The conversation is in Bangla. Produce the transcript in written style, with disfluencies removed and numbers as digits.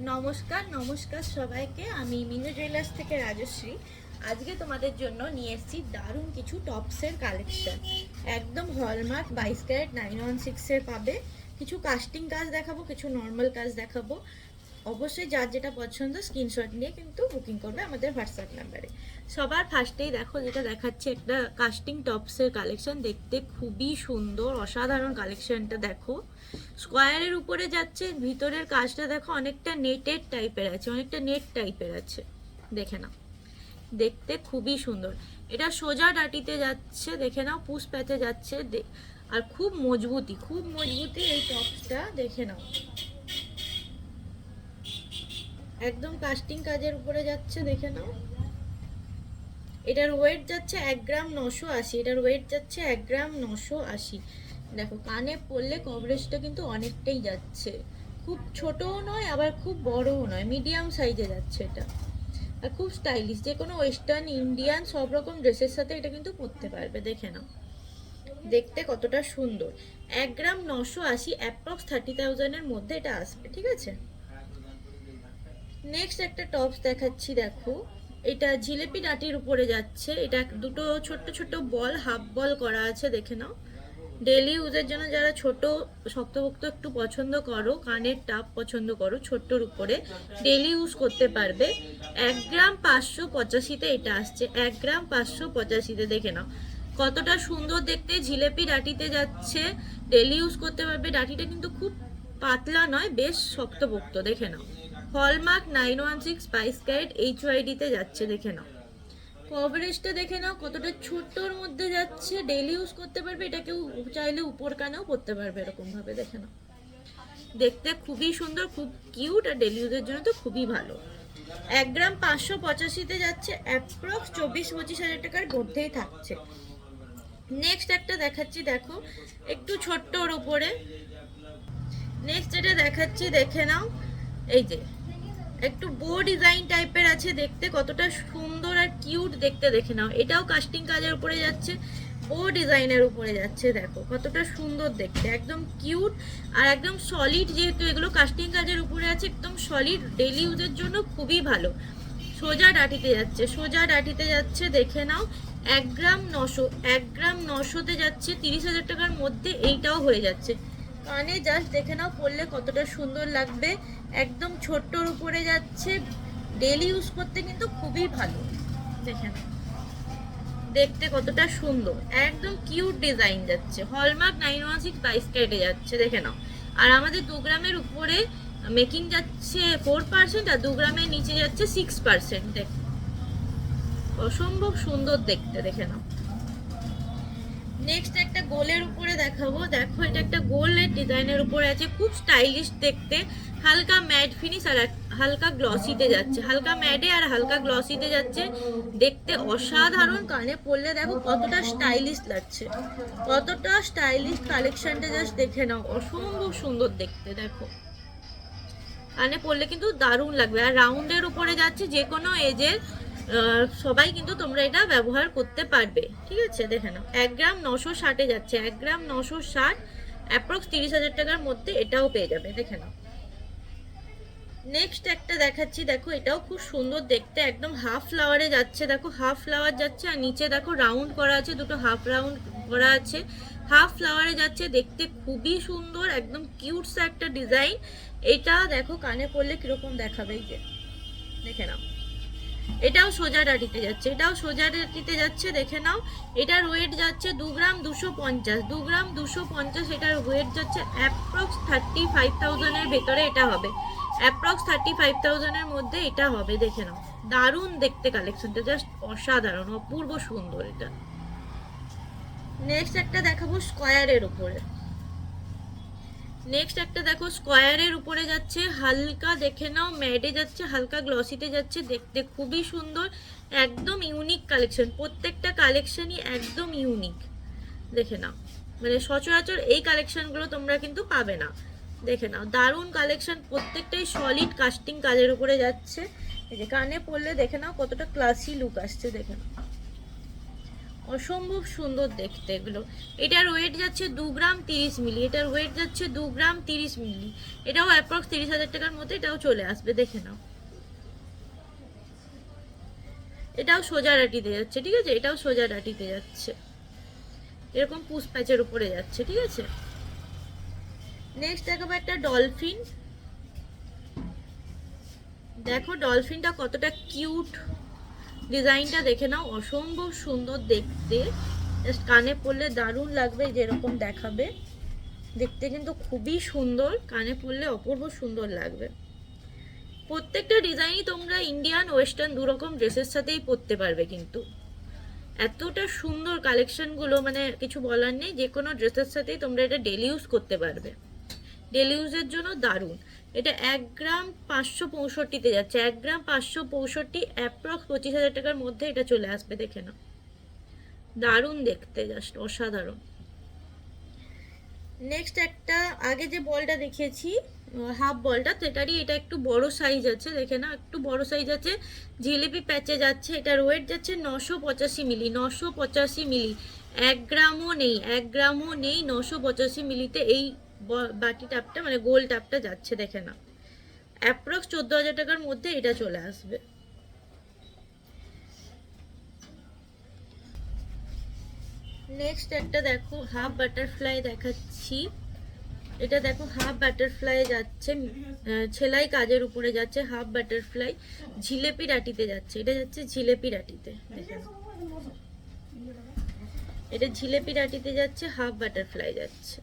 নমস্কার নমস্কার সবাইকে। আমি মিনু জুয়েলার্স থেকে রাজশ্রী। আজকে তোমাদের জন্য নিয়ে এসেছি দারুণ কিছু টপসের কালেকশন। একদম হলমার্ক 22 ক্যারেট 916-এর পাবে। কিছু কাস্টিং কাজ দেখাবো, কিছু নর্মাল কাজ দেখাবো। অবশ্যই যার যেটা পছন্দ স্ক্রিনশট নিয়ে কিন্তু বুকিং করবে আমাদের হোয়াটসঅ্যাপ নাম্বারে। সবার ফার্স্টেই দেখো যেটা দেখাচ্ছে একটা কাস্টিং টপসের কালেকশন। দেখতে খুবই সুন্দর, অসাধারণ কালেকশনটা দেখো। স্কোয়ারের উপরে যাচ্ছে, ভিতরের কাজটা দেখো অনেকটা নেটের টাইপের আছে, অনেকটা নেট টাইপের আছে, দেখে নাও। দেখতে খুবই সুন্দর। এটা সোজা ডাটিতে যাচ্ছে, দেখে নাও, পুশ প্যাচে যাচ্ছে। আর খুব মজবুতি এই টপসটা, দেখে নাও। একদম কাস্টিং কাজের উপরে যাচ্ছে, দেখে নাও। এটার ওয়েট যাচ্ছে 1 গ্রাম 980। এটার ওয়েট যাচ্ছে 1 গ্রাম 980। দেখো কানে পরলে কভারেজটা কিন্তু অনেকটাই যাচ্ছে। খুব ছোটও নয় আবার খুব বড়ও নয়, মিডিয়াম সাইজে যাচ্ছে এটা। আর খুব স্টাইলিশ, যে কোনো ওয়েস্টার্ন ইন্ডিয়ান সব রকম ড্রেসের সাথে এটা কিন্তু পরতে পারবে, দেখে নাও। দেখতে কতটা সুন্দর। 1 গ্রাম 980, অ্যাপ্রক্স 30,000-এর মধ্যে এটা আসবে, ঠিক আছে। নেক্সট একটা টপস দেখাচ্ছি, দেখো। এটা জিলেপি ডাটির উপরে যাচ্ছে। এটা দুটো ছোট্ট ছোট্ট বল, হাফ বল করা আছে, দেখে নাও। ডেলি ইউজের জন্য যারা ছোট শক্তপোক্ত একটু পছন্দ করো, কানের টাপ পছন্দ করো, ছোট্টর উপরে ডেলি ইউজ করতে পারবে। 1 গ্রাম 585-তে এটা আসছে, 1 গ্রাম 585-তে, দেখে নাও কতটা সুন্দর দেখতে। জিলেপি ডাটিতে যাচ্ছে, ডেলি ইউজ করতে পারবে। ডাটিটা কিন্তু খুব পাতলা নয়, বেশ শক্তপোক্ত, দেখে নাও। হলমার্ক 916 22 ক্যারেট HYD-তে যাচ্ছে, দেখে নাও। কভারেজটা দেখে নাও কতটা ছোট্টর মধ্যে যাচ্ছে, ডেলি ইউজ করতে পারবে। এটা কেউ চাইলে উপর কানেও পরতে পারবে এরকম ভাবে, দেখে নাও। দেখতে খুবই সুন্দর, খুব কিউট, আর ডেলি ইউজের জন্য তো খুবই ভালো। 1 গ্রাম 585-তে যাচ্ছে, অ্যাপ্রক্স 24-25 হাজার টাকার মধ্যেই থাকছে। নেক্সট একটা দেখাচ্ছি, দেখো একটু ছোট্টর উপরে। নেক্সট যেটা দেখাচ্ছি, দেখে নাও। এই যে একটু বো ডিজাইন টাইপের আছে, দেখতে কতটা সুন্দর আর কিউট দেখতে, দেখে নাও। এটাও কাস্টিং কাজের উপরে যাচ্ছে, বো ডিজাইনের উপরে যাচ্ছে। দেখো কতটা সুন্দর দেখতে, একদম কিউট আর একদম সলিড। যেহেতু এগুলো কাস্টিং কাজের উপরে আছে, একদম সলিড, ডেলি ইউজের জন্য খুবই ভালো। সোজা ডাটিতে যাচ্ছে, সোজা ডাটিতে যাচ্ছে, দেখে নাও। 1 গ্রাম 900 যাচ্ছে, 30,000 টাকার মধ্যে এইটাও হয়ে যাচ্ছে। কানে জাস্ট দেখে নাও, পরলে কতটা সুন্দর লাগবে। একদম ছোট্টর উপরে যাচ্ছে, ডেলি ইউজ করতে কিন্তু খুবই ভালো, দেখে নাও। দেখতে কতটা সুন্দর, একদম কিউট ডিজাইন যাচ্ছে। হলমার্ক 916 22 ক্যারেটে যাচ্ছে, দেখে নাও। আর আমাদের 2 গ্রামের উপরে মেকিং যাচ্ছে 4%, আর 2 গ্রামের নিচে যাচ্ছে 6%। দেখ অসম্ভব সুন্দর দেখতে, দেখে নাও। নেক্সট একটা গোলের উপরে দেখাবো, দেখো এটা একটা গোলের ডিজাইনের উপরে আছে, খুব স্টাইলিশ দেখতে। হালকা ম্যাট ফিনিশ আর হালকা গ্লসিতে যাচ্ছে, হালকা ম্যাটে আর হালকা গ্লসিতে যাচ্ছে। দেখতে অসাধারণ, কানে পরলে দেখো কতটা স্টাইলিশ লাগছে, কতটা স্টাইলিশ কালেকশনটা জাস্ট দেখে নাও। অসম্ভব সুন্দর দেখতে, দেখো কানে পরলে কিন্তু দারুণ লাগবে। আর রাউন্ডের উপরে যাচ্ছে, যে কোনো এজের সবাই কিন্তু তোমরা এটা ব্যবহার করতে পারবে, ঠিক আছে। দেখে নাও 1 গ্রাম 960-এ যাচ্ছে, 1 গ্রাম 960, অ্যাপ্রক্স 30,000 টাকার মধ্যে এটাও পেয়ে যাবে, দেখে নাও। নেক্সট একটা দেখাচ্ছি, দেখো এটাও খুব সুন্দর দেখতে, একদম হাফ ফ্লাওয়ারে যাচ্ছে। দেখো হাফ ফ্লাওয়ার যাচ্ছে, আর নিচে দেখো রাউন্ড করা আছে, দুটো হাফ রাউন্ড করা আছে, হাফ ফ্লাওয়ারে যাচ্ছে। দেখতে খুবই সুন্দর, একদম কিউটস একটা ডিজাইন। এটা দেখো কানে পরলে কিরকম দেখাবে, এই যে দেখে নাও। এটাও সোজা ডাটিতে যাচ্ছে, এটাও সোজা ডাটিতে যাচ্ছে, দেখে নাও। এটার ওয়েট যাচ্ছে 2 গ্রাম 250, 2 গ্রাম 250 এটার ওয়েট যাচ্ছে। অ্যাপ্রক্স 35,000-এর ভেতরে এটা হবে, অ্যাপ্রক্স 35,000-এর মধ্যে এটা হবে, দেখে নাও। দারুণ দেখতে কালেকশনটা, জাস্ট অসাধারণ, অপূর্ব সুন্দর এটা। নেক্সট একটা দেখাবো স্কোয়ারের উপরে। নেক্সট একটা দেখো স্কোয়ারের উপরে যাচ্ছে, হালকা দেখে নাও ম্যাটে যাচ্ছে, হালকা গ্লসিতে যাচ্ছে। দেখতে খুবই সুন্দর, একদম ইউনিক কালেকশন, প্রত্যেকটা কালেকশনই একদম ইউনিক, দেখে নাও। মানে সচরাচর এই কালেকশনগুলো তোমরা কিন্তু পাবে না, দেখে নাও। দারুণ কালেকশন, প্রত্যেকটাই সলিড কাস্টিং কাজের উপরে যাচ্ছে। এই যে কানে পরলে দেখে নাও কতটা ক্লাসি লুক আসছে, দেখে নাও। অসম্ভব সুন্দর দেখতে এগুলো। এটার ওয়েট যাচ্ছে 2 গ্রাম 30 মিলি, এটার ওয়েট যাচ্ছে 2 গ্রাম 30 মিলি। এটাও অ্যাপ্রক্স 30,000 টাকার মধ্যে এটাও চলে আসবে, দেখে নাও। এটাও সোজা রাটিতে যাচ্ছে, ঠিক আছে, এটাও সোজা রাটিতে যাচ্ছে, এরকম পুশ প্যাচের উপরে যাচ্ছে, ঠিক আছে। নেক্সট দেখাবো একটা ডলফিন। দেখো ডলফিনটা কতটা কিউট, ডিজাইনটা দেখে নাও, অসম্ভব সুন্দর দেখতে। জাস্ট কানে পরলে দারুণ লাগবে, যেরকম দেখাবে দেখতে কিন্তু খুবই সুন্দর, কানে পরলে অপূর্ব সুন্দর লাগবে। প্রত্যেকটা ডিজাইনই তোমরা ইন্ডিয়ান ওয়েস্টার্ন দুরকম ড্রেসের সাথেই পরতে পারবে, কিন্তু এতটা সুন্দর কালেকশনগুলো, মানে কিছু বলার নেই। যে কোনো ড্রেসের সাথেই তোমরা এটা ডেলি ইউজ করতে পারবে, ডেলি ইউজের জন্য দারুণ। এটা 1 গ্রাম 565 যাচ্ছে, 1 গ্রাম 565, অ্যাপ্রক্স 25,000 টাকার মধ্যে এটা চলে আসবে, দেখে নাও। দারুণ দেখতে, জাস্ট অসাধারণ। নেক্সট একটা, আগে যে বলটা দেখিয়েছি হাফ বলটা, সেটারই এটা একটু বড় সাইজ আছে, দেখে না, একটু বড় সাইজ আছে, জিলিপি প্যাচে যাচ্ছে। এটার ওয়েট যাচ্ছে 985 মিলি, 985 মিলি, 1 গ্রামও নেই, 1 গ্রামও নেই, 985 মিলিতে এই বাটি টাপটা, মানে গোল টাপটা যাচ্ছে, দেখে না। অ্যাপ্রক্স 14,000 টাকার মধ্যে এটা চলে আসবে। নেক্সট একটা দেখো হাফ বাটারফ্লাই দেখাচ্ছি। এটা দেখো হাফ বাটারফ্লাই যাচ্ছে, সেলাই কাজের উপরে যাচ্ছে, হাফ বাটারফ্লাই জিলেপি রাটিতে যাচ্ছে, এটা যাচ্ছে জিলেপি রাটিতে, এটা জিলেপি রাটিতে যাচ্ছে, হাফ বাটারফ্লাই যাচ্ছে।